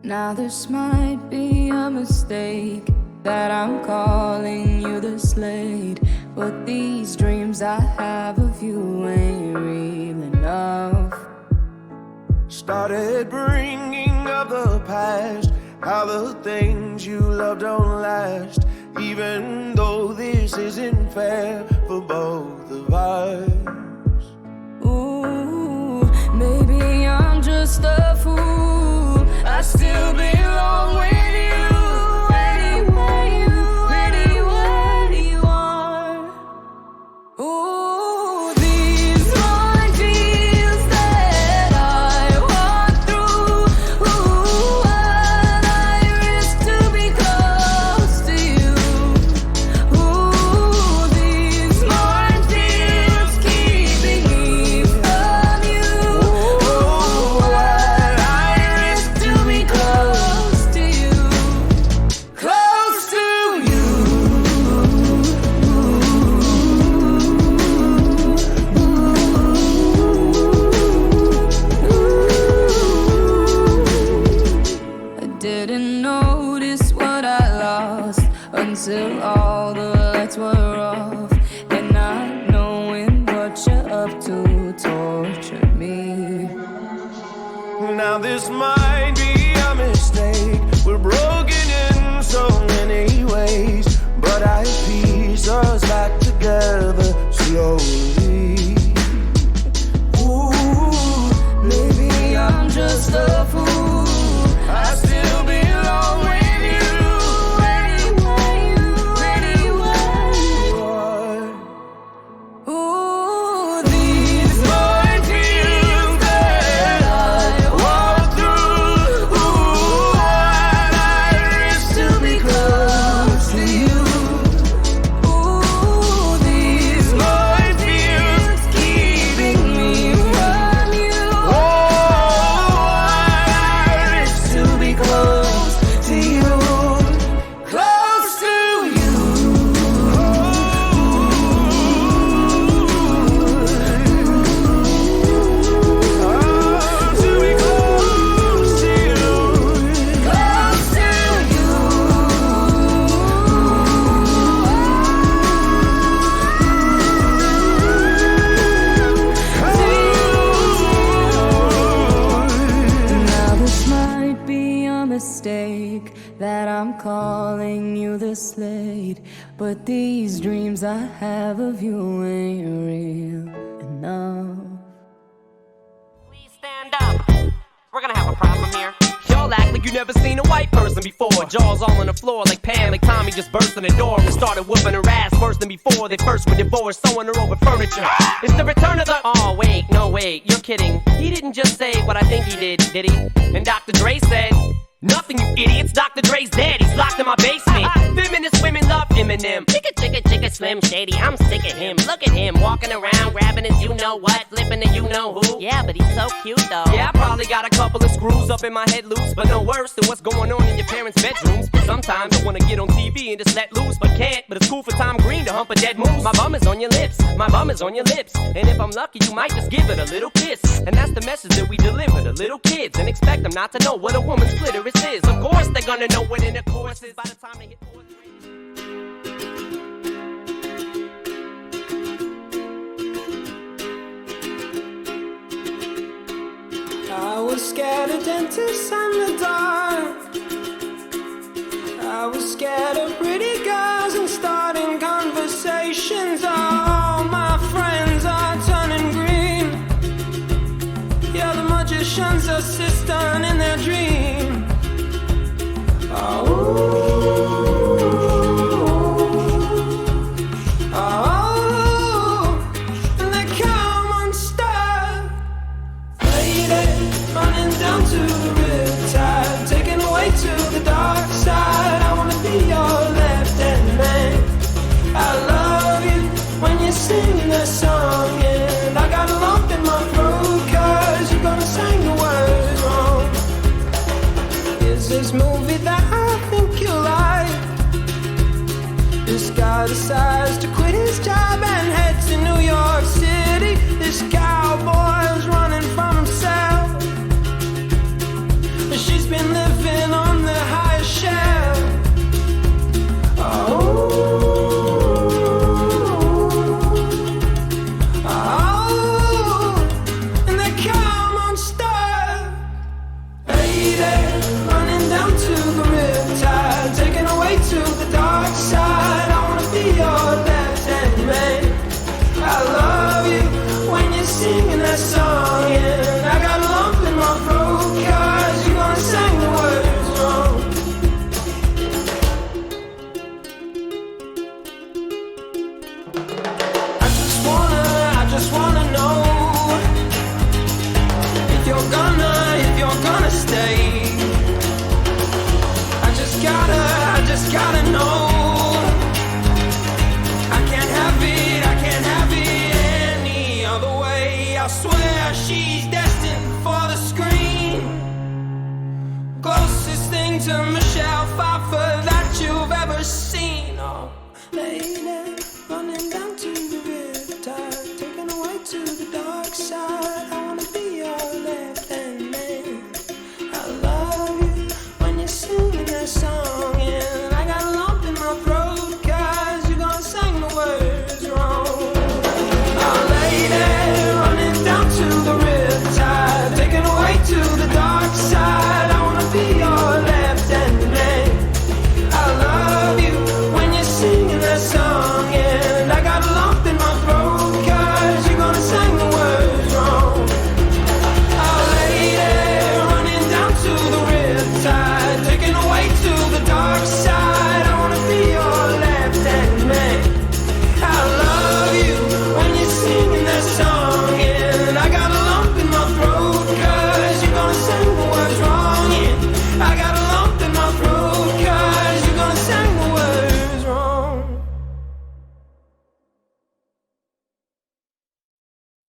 Now this might be a mistake that I'm calling you this late, but these dreams I have of you ain't real enough. Started bringing up the past, how the things you love don't last, even though this isn't fair for both of us. Ooh, maybe I'm just a fool, I still belong with you, anywhere you are. Ooh, these ordeals that I walk through, ooh, what I risk to be close to you. Ooh, these ordeals keeping me from you. Ooh, what I risk to be close to you. Close to you. I didn't notice what I lost until all the lights were off, and not knowing what you're up to tortured me. Now this might be a mistake, we're broken in so many ways, but I piece us back together slowly. Ooh, maybe I'm just a fool, I still belong with you, anywhere you are. Ooh, these ordeals that I walk through, ooh, what I risk to be close to you. Ooh, these ordeals keeping me from you. Oh, what I risk to be close to you. Close to you. To be close to you. Close to you. Now this might be a mistake that I'm calling you this late, but these dreams I have of you ain't real enough. Please stand up. We're gonna have a problem here. Y'all act like you never seen a white person before. Jaws all on the floor like Pam, like Tommy just burst in the door and started whooping her ass worse than before. They first were divorced, sewing her over furniture. It's the return of the... Oh, wait, no, wait, you're kidding. He didn't just say what I think he did he? And Dr. Dre said... Nothing, you idiots. Dr. Dre's dead. He's locked in my basement. Feminist women love Eminem. Chicka, chicka, chicka, Slim Shady. I'm sick of him. Look at him walking around, grabbing his you-know-what, flipping the you-know-who. Yeah, but he's so cute, though. Yeah, I probably got a couple of screws up in my head loose, but no worse than what's going on in your parents' bedrooms. Sometimes I wanna get on TV and just let loose, but can't. But it's cool for Tom Green to hump a dead moose. My bum is on your lips. My bum is on your lips. And if I'm lucky, you might just give it a little kiss. And that's the message that we deliver to little kids, and expect them not to know what a woman's clitoris is. Of course they're gonna know what intercourse is by the time they hit fourth grade. I was scared of dentists and the dark. I was scared of pretty girls and starting conversations. All my friends are turning green. Yeah, the magician's assistant in their dream. And they come unstuck. Lady, running down to the riptide, taken away to the dark side. I wanna be your left-hand man. I love you when you're singing that song, and I got a lump in my throat 'cause you're gonna sing the words wrong. Is this movie that I think you like? This guy decides to quit his job and head to New York City. This cowboy's running from himself. She's been living to Michelle Pfeiffer that you've ever seen. Oh, lady, running